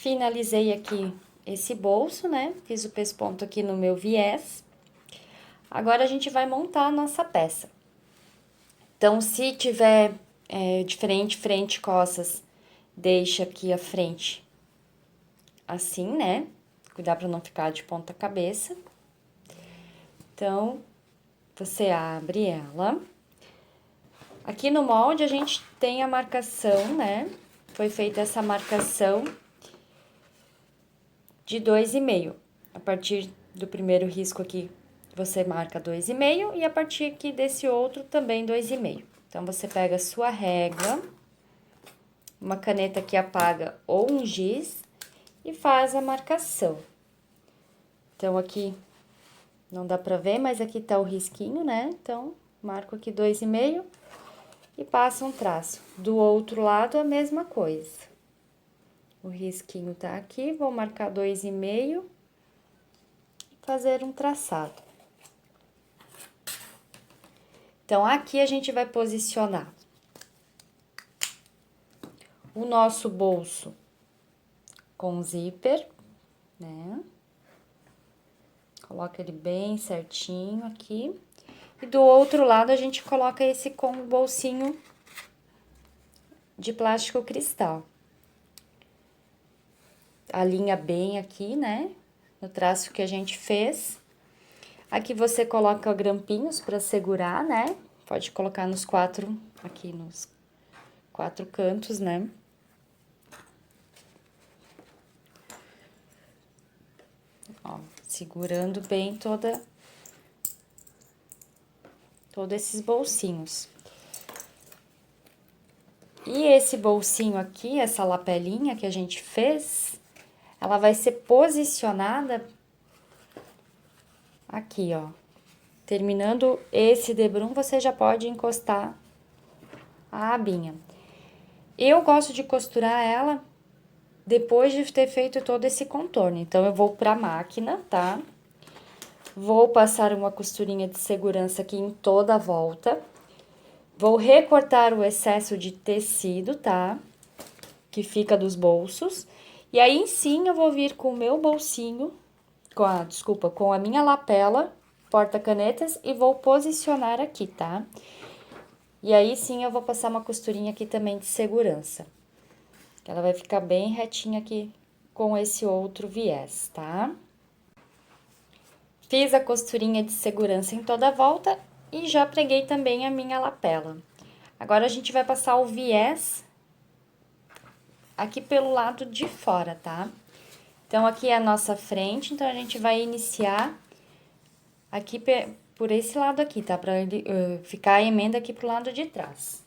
Finalizei aqui esse bolso, né? Fiz o pesponto aqui no meu viés. Agora, a gente vai montar a nossa peça. Então, se tiver diferente frente e costas, deixa aqui a frente assim, né? Cuidar para não ficar de ponta cabeça. Então, você abre ela. Aqui no molde, a gente tem a marcação, né? Foi feita essa marcação de 2,5. A partir do primeiro risco aqui, você marca 2,5 e a partir aqui desse outro também 2,5. Então, você pega a sua régua, uma caneta que apaga ou um giz e faz a marcação. Então, aqui não dá pra ver, mas aqui tá o risquinho, né? Então, marco aqui 2,5 e passo um traço. Do outro lado, a mesma coisa. O risquinho tá aqui, vou marcar 2,5 e fazer um traçado. Então, aqui a gente vai posicionar o nosso bolso com zíper, né? Coloca ele bem certinho aqui. E do outro lado, a gente coloca esse com o bolsinho de plástico cristal. Alinha bem aqui, né? No traço que a gente fez. Aqui você coloca grampinhos para segurar, né? Pode colocar nos quatro, aqui nos 4 cantos, né? Ó, segurando bem todos esses bolsinhos. E esse bolsinho aqui, essa lapelinha que a gente fez, ela vai ser posicionada aqui, ó. Terminando esse debrum, você já pode encostar a abinha. Eu gosto de costurar ela depois de ter feito todo esse contorno. Então, eu vou pra máquina, tá? Vou passar uma costurinha de segurança aqui em toda a volta. Vou recortar o excesso de tecido, tá? Que fica dos bolsos. E aí, sim, eu vou vir com o meu bolsinho, com a minha lapela, porta-canetas, e vou posicionar aqui, tá? E aí, sim, eu vou passar uma costurinha aqui também de segurança. Ela vai ficar bem retinha aqui com esse outro viés, tá? Fiz a costurinha de segurança em toda a volta e já preguei também a minha lapela. Agora, a gente vai passar o viés aqui pelo lado de fora, tá? Então, aqui é a nossa frente, então, a gente vai iniciar aqui por esse lado aqui, tá? Pra ele ficar a emenda aqui pro lado de trás.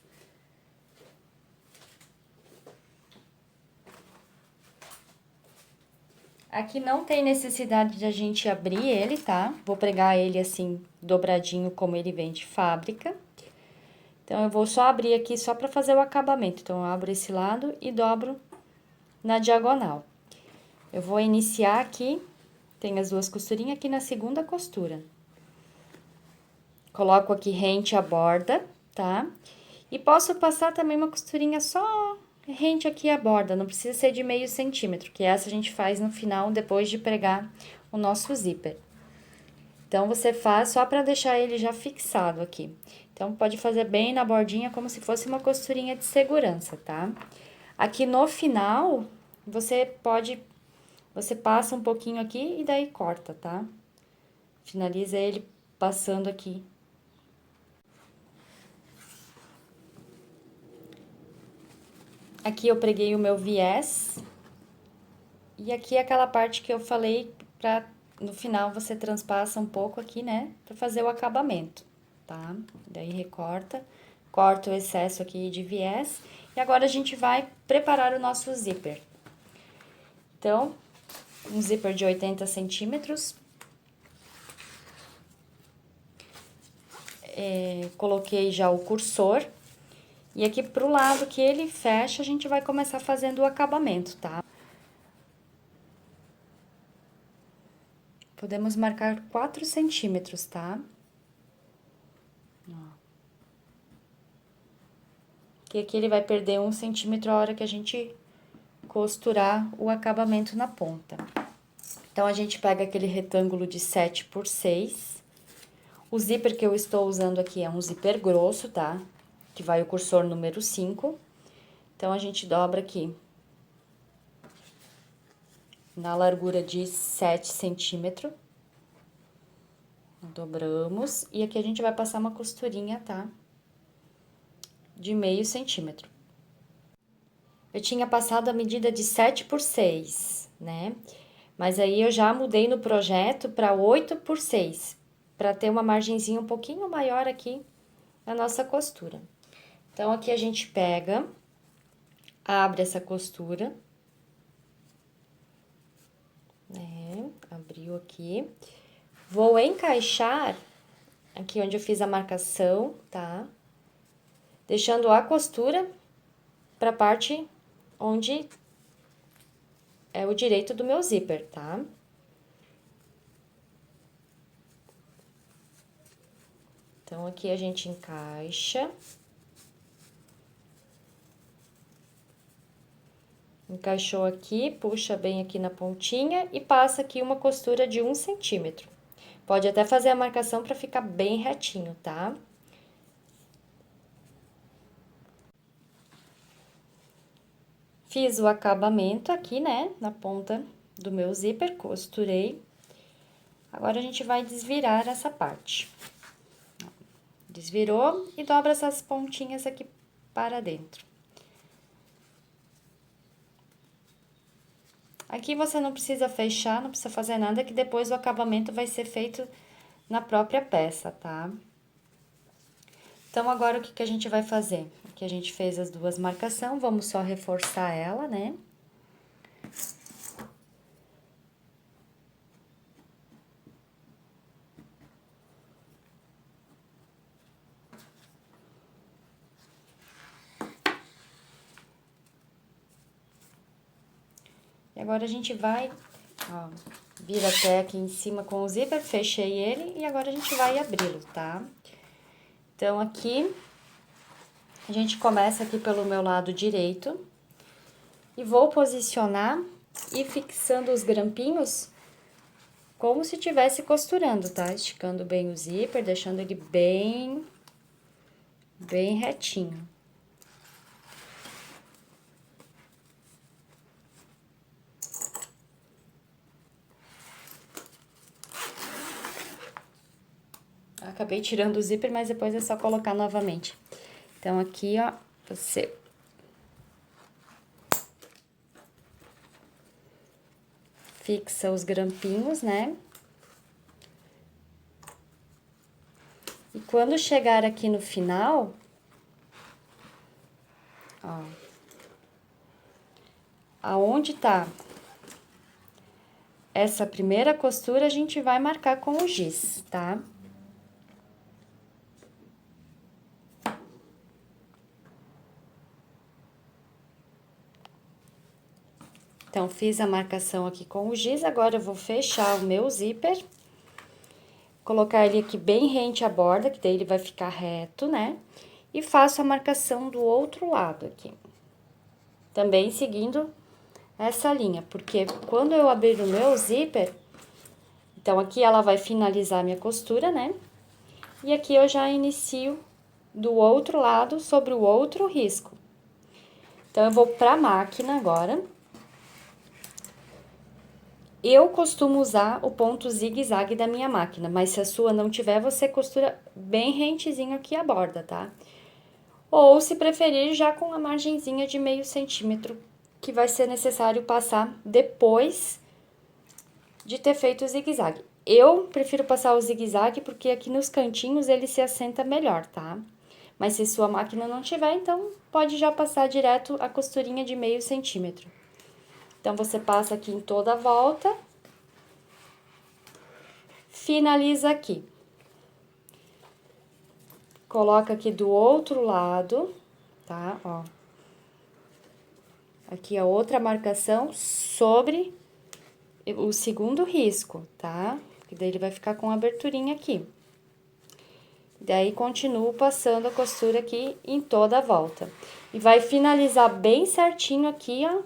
Aqui não tem necessidade de a gente abrir ele, tá? Vou pregar ele assim, dobradinho, como ele vem de fábrica. Então, eu vou só abrir aqui só pra fazer o acabamento. Então, eu abro esse lado e dobro na diagonal. Eu vou iniciar aqui, tem as duas costurinhas aqui na segunda costura. Coloco aqui rente à borda, tá? E posso passar também uma costurinha só rente aqui à borda, não precisa ser de meio centímetro, que essa a gente faz no final, depois de pregar o nosso zíper. Então, você faz só pra deixar ele já fixado aqui. Então, pode fazer bem na bordinha, como se fosse uma costurinha de segurança, tá? Aqui no final, você passa um pouquinho aqui e daí corta, tá? Finaliza ele passando aqui. Aqui eu preguei o meu viés. E aqui é aquela parte que eu falei pra no final você transpassa um pouco aqui, né? Pra fazer o acabamento, tá? Daí recorta, corta o excesso aqui de viés. E agora a gente vai preparar o nosso zíper. Então, um zíper de 80 centímetros. Coloquei já o cursor. E aqui pro lado que ele fecha, a gente vai começar fazendo o acabamento, tá? Podemos marcar 4 centímetros, tá? Ó. Que aqui ele vai perder 1 centímetro a hora que a gente costurar o acabamento na ponta. Então, a gente pega aquele retângulo de 7 por 6. O zíper que eu estou usando aqui é um zíper grosso, tá? Que vai o cursor número 5. Então, a gente dobra aqui na largura de 7 centímetros. Dobramos. E aqui a gente vai passar uma costurinha, tá? De meio centímetro. Eu tinha passado a medida de 7 por 6, né? Mas aí eu já mudei no projeto para 8 por 6, para ter uma margenzinha um pouquinho maior aqui na nossa costura. Então, aqui a gente pega, abre essa costura, né? Abriu aqui. Vou encaixar aqui onde eu fiz a marcação, tá? Deixando a costura para a parte onde é o direito do meu zíper, tá? Então, aqui a gente encaixa. Encaixou aqui, puxa bem aqui na pontinha e passa aqui uma costura de 1 centímetro. Pode até fazer a marcação para ficar bem retinho, tá? Fiz o acabamento aqui, né, na ponta do meu zíper, costurei. Agora, a gente vai desvirar essa parte. Desvirou e dobra essas pontinhas aqui para dentro. Aqui você não precisa fechar, não precisa fazer nada, que depois o acabamento vai ser feito na própria peça, tá? Então, agora, o que a gente vai fazer? Aqui a gente fez as duas marcações, vamos só reforçar ela, né? E agora, a gente vai, ó, vir até aqui em cima com o zíper, fechei ele e agora a gente vai abri-lo, tá? Então, aqui, a gente começa aqui pelo meu lado direito e vou posicionar e fixando os grampinhos como se estivesse costurando, tá? Esticando bem o zíper, deixando ele bem retinho. Acabei tirando o zíper, mas depois é só colocar novamente. Então, aqui, ó, você fixa os grampinhos, né? E quando chegar aqui no final, ó, aonde tá essa primeira costura, a gente vai marcar com o giz, tá? Então, fiz a marcação aqui com o giz, agora eu vou fechar o meu zíper, colocar ele aqui bem rente à borda, que daí ele vai ficar reto, né? E faço a marcação do outro lado aqui. Também seguindo essa linha, porque quando eu abrir o meu zíper, então, aqui ela vai finalizar a minha costura, né? E aqui eu já inicio do outro lado sobre o outro risco. Então, eu vou pra máquina agora. Eu costumo usar o ponto zigue-zague da minha máquina, mas se a sua não tiver, você costura bem rentezinho aqui a borda, tá? Ou, se preferir, já com a margenzinha de meio centímetro, que vai ser necessário passar depois de ter feito o zigue-zague. Eu prefiro passar o zigue-zague porque aqui nos cantinhos ele se assenta melhor, tá? Mas se sua máquina não tiver, então pode já passar direto a costurinha de meio centímetro. Então, você passa aqui em toda a volta, finaliza aqui. Coloca aqui do outro lado, tá? Ó. Aqui a outra marcação sobre o segundo risco, tá? Porque daí ele vai ficar com aberturinha aqui. Daí, continuo passando a costura aqui em toda a volta. E vai finalizar bem certinho aqui, ó,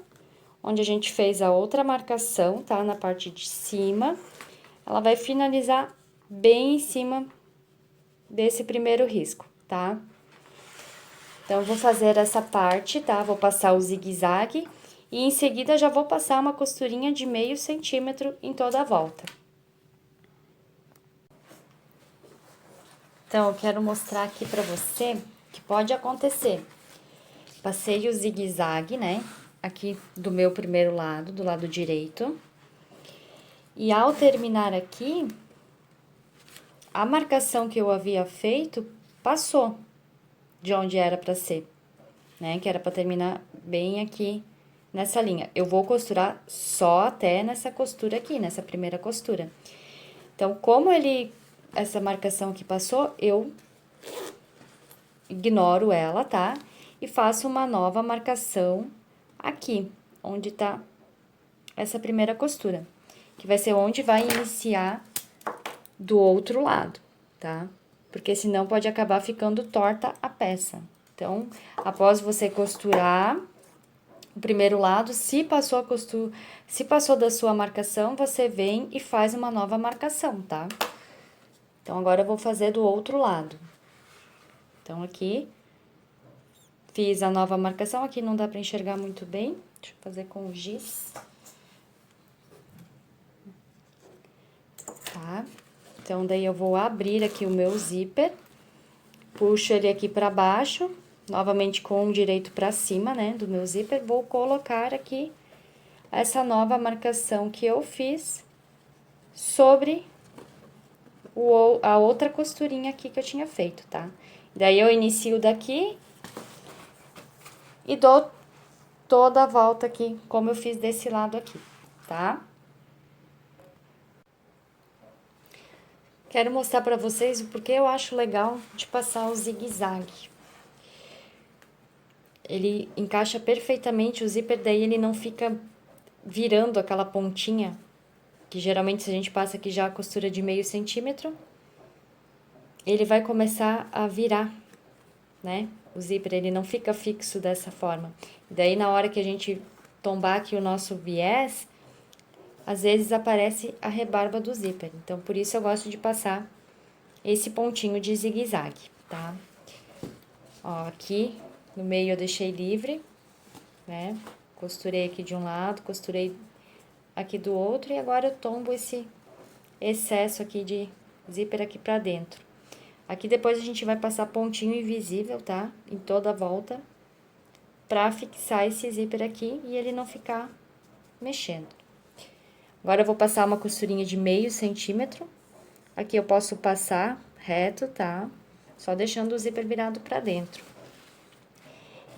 onde a gente fez a outra marcação, tá? Na parte de cima. Ela vai finalizar bem em cima desse primeiro risco, tá? Então, eu vou fazer essa parte, tá? Vou passar o zigue-zague e em seguida já vou passar uma costurinha de meio centímetro em toda a volta. Então, eu quero mostrar aqui pra você que pode acontecer. Passei o zigue-zague, né? Aqui do meu primeiro lado, do lado direito. E ao terminar aqui, a marcação que eu havia feito passou de onde era pra ser, né? Que era pra terminar bem aqui nessa linha. Eu vou costurar só até nessa costura aqui, nessa primeira costura. Então, como essa marcação que passou, eu ignoro ela, tá? E faço uma nova marcação aqui, onde tá essa primeira costura, que vai ser onde vai iniciar do outro lado, tá? Porque senão pode acabar ficando torta a peça. Então, após você costurar o primeiro lado, se passou da sua marcação, você vem e faz uma nova marcação, tá? Então, agora eu vou fazer do outro lado. Então, aqui, fiz a nova marcação, aqui não dá pra enxergar muito bem, deixa eu fazer com o giz. Tá? Então, daí eu vou abrir aqui o meu zíper, puxo ele aqui pra baixo, novamente com o direito pra cima, né, do meu zíper, vou colocar aqui essa nova marcação que eu fiz sobre a outra costurinha aqui que eu tinha feito, tá? Daí, eu inicio daqui e dou toda a volta aqui, como eu fiz desse lado aqui, tá? Quero mostrar pra vocês o porquê eu acho legal de passar o zigue-zague. Ele encaixa perfeitamente o zíper, daí ele não fica virando aquela pontinha, que geralmente se a gente passa aqui já a costura de meio centímetro, ele vai começar a virar, né? O zíper, ele não fica fixo dessa forma. Daí, na hora que a gente tombar aqui o nosso viés, às vezes aparece a rebarba do zíper. Então, por isso eu gosto de passar esse pontinho de zigue-zague, tá? Ó, aqui no meio eu deixei livre, né? Costurei aqui de um lado, costurei aqui do outro e agora eu tombo esse excesso aqui de zíper aqui pra dentro. Aqui depois a gente vai passar pontinho invisível, tá? Em toda a volta, pra fixar esse zíper aqui e ele não ficar mexendo. Agora eu vou passar uma costurinha de meio centímetro. Aqui eu posso passar reto, tá? Só deixando o zíper virado pra dentro.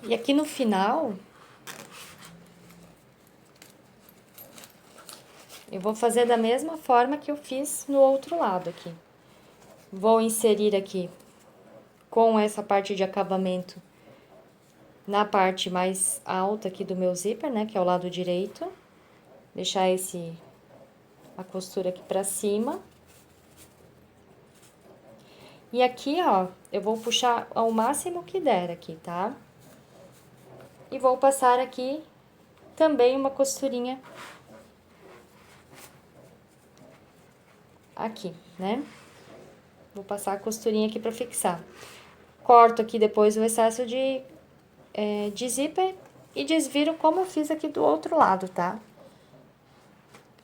E aqui no final, eu vou fazer da mesma forma que eu fiz no outro lado aqui. Vou inserir aqui com essa parte de acabamento na parte mais alta aqui do meu zíper, né, que é o lado direito. Deixar a costura aqui pra cima. E aqui, ó, eu vou puxar ao máximo que der aqui, tá? E vou passar aqui também uma costurinha aqui, né? Vou passar a costurinha aqui pra fixar. Corto aqui depois o excesso de zíper e desviro como eu fiz aqui do outro lado, tá?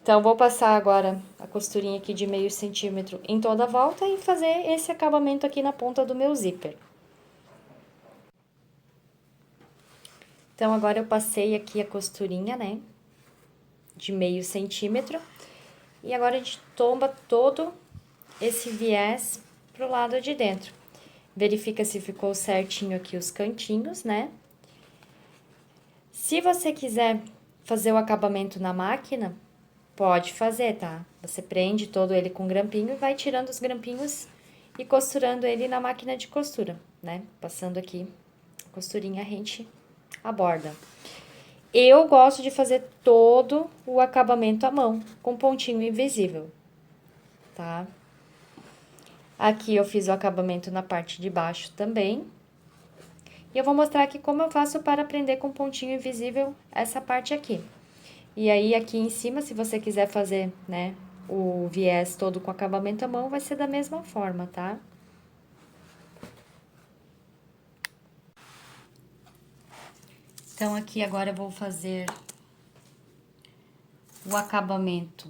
Então, vou passar agora a costurinha aqui de meio centímetro em toda a volta e fazer esse acabamento aqui na ponta do meu zíper. Então, agora eu passei aqui a costurinha, né, de meio centímetro. E agora a gente tomba todo esse viés pro lado de dentro. Verifica se ficou certinho aqui os cantinhos, né? Se você quiser fazer o acabamento na máquina, pode fazer, tá? Você prende todo ele com grampinho e vai tirando os grampinhos e costurando ele na máquina de costura, né? Passando aqui a costurinha rente à borda. Eu gosto de fazer todo o acabamento à mão, com pontinho invisível, tá? Aqui eu fiz o acabamento na parte de baixo também. E eu vou mostrar aqui como eu faço para prender com pontinho invisível essa parte aqui. E aí, aqui em cima, se você quiser fazer, né, o viés todo com acabamento à mão, vai ser da mesma forma, tá? Então, aqui agora eu vou fazer o acabamento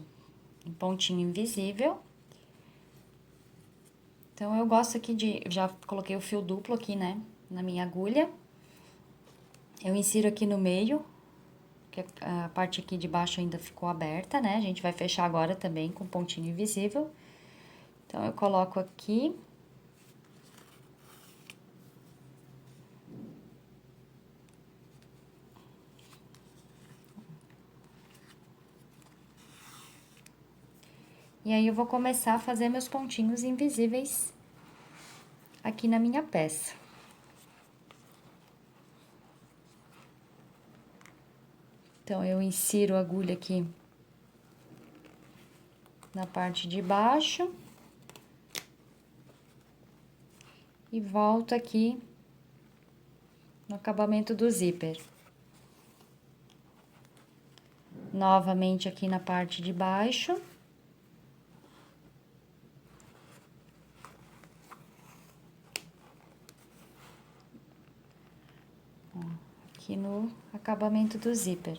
em pontinho invisível. Então, eu gosto aqui de... Já coloquei o fio duplo aqui, né, na minha agulha. Eu insiro aqui no meio, que a parte aqui de baixo ainda ficou aberta, né? A gente vai fechar agora também com pontinho invisível. Então, eu coloco aqui. E aí, eu vou começar a fazer meus pontinhos invisíveis aqui na minha peça. Então, eu insiro a agulha aqui na parte de baixo. E volto aqui no acabamento do zíper. Novamente aqui na parte de baixo. Aqui no acabamento do zíper.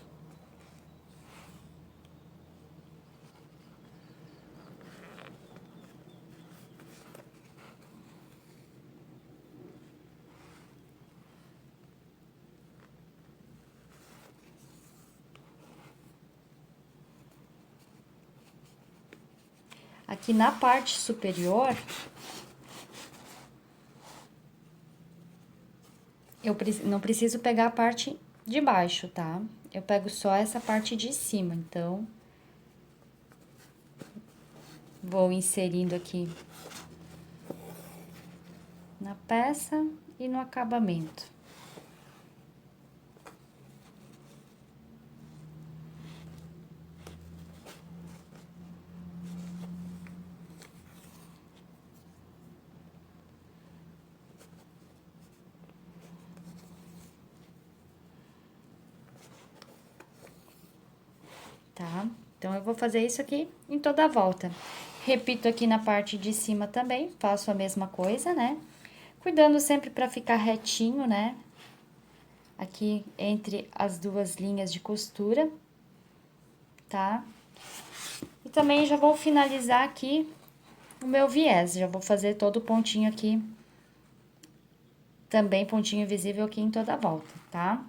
Aqui na parte superior, eu não preciso pegar a parte de baixo, tá? Eu pego só essa parte de cima, então... Vou inserindo aqui na peça e no acabamento. Tá? Então, eu vou fazer isso aqui em toda a volta. Repito aqui na parte de cima também, faço a mesma coisa, né? Cuidando sempre pra ficar retinho, né? Aqui entre as duas linhas de costura, tá? E também já vou finalizar aqui o meu viés, já vou fazer todo o pontinho aqui, também pontinho invisível aqui em toda a volta, tá?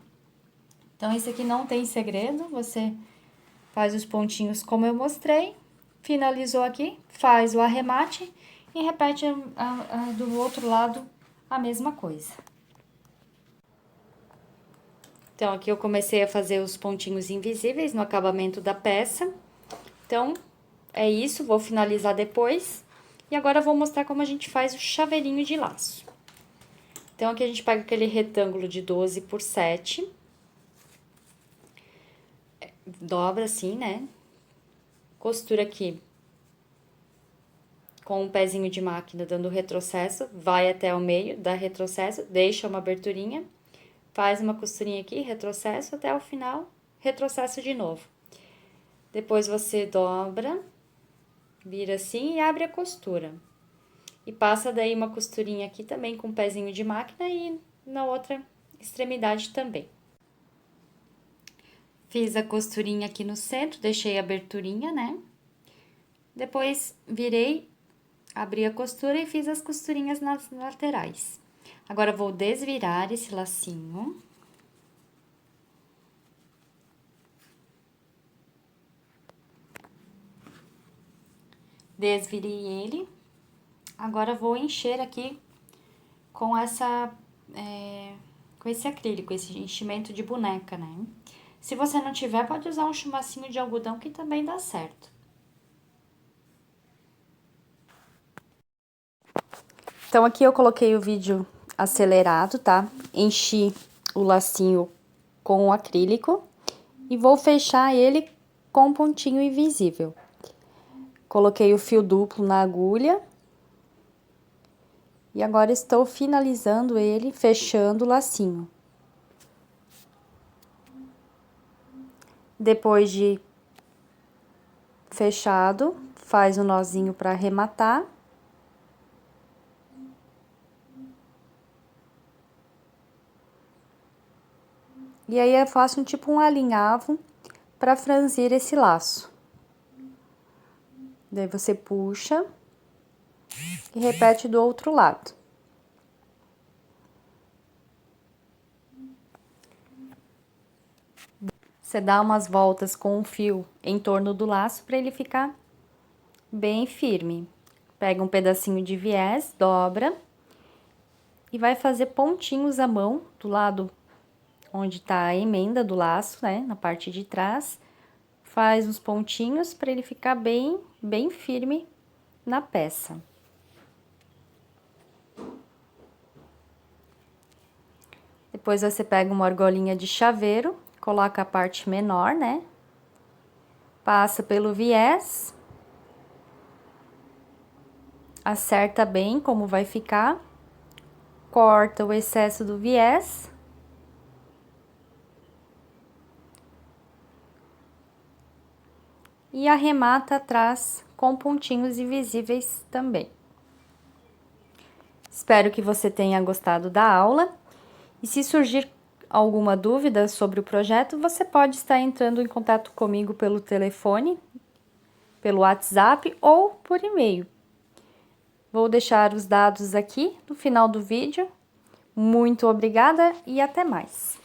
Então, esse aqui não tem segredo, você faz os pontinhos como eu mostrei, finalizou aqui, faz o arremate e repete do outro lado a mesma coisa. Então, aqui eu comecei a fazer os pontinhos invisíveis no acabamento da peça. Então, é isso, vou finalizar depois. E agora eu vou mostrar como a gente faz o chaveirinho de laço. Então, aqui a gente pega aquele retângulo de 12 por 7. Dobra assim, né? Costura aqui com um pezinho de máquina dando retrocesso, vai até o meio, dá retrocesso, deixa uma aberturinha, faz uma costurinha aqui, retrocesso até o final, retrocesso de novo. Depois você dobra, vira assim e abre a costura. E passa daí uma costurinha aqui também com um pezinho de máquina e na outra extremidade também. Fiz a costurinha aqui no centro, deixei a aberturinha, né? Depois virei, abri a costura e fiz as costurinhas nas laterais. Agora, vou desvirar esse lacinho. Desvirei ele. Agora, vou encher aqui com com esse acrílico, esse enchimento de boneca, né? Se você não tiver, pode usar um chumacinho de algodão que também dá certo. Então, aqui eu coloquei o vídeo acelerado, tá? Enchi o lacinho com o acrílico e vou fechar ele com um pontinho invisível. Coloquei o fio duplo na agulha. E agora estou finalizando ele, fechando o lacinho. Depois de fechado, faz um nozinho para arrematar. E aí eu faço tipo um alinhavo para franzir esse laço. Daí você puxa e repete do outro lado. Você dá umas voltas com o fio em torno do laço para ele ficar bem firme. Pega um pedacinho de viés, dobra e vai fazer pontinhos à mão do lado onde tá a emenda do laço, né, na parte de trás. Faz uns pontinhos para ele ficar bem firme na peça. Depois você pega uma argolinha de chaveiro, coloca a parte menor, né? Passa pelo viés. Acerta bem como vai ficar. Corta o excesso do viés. E arremata atrás com pontinhos invisíveis também. Espero que você tenha gostado da aula. E se surgir alguma dúvida sobre o projeto, você pode estar entrando em contato comigo pelo telefone, pelo WhatsApp ou por e-mail. Vou deixar os dados aqui no final do vídeo. Muito obrigada e até mais!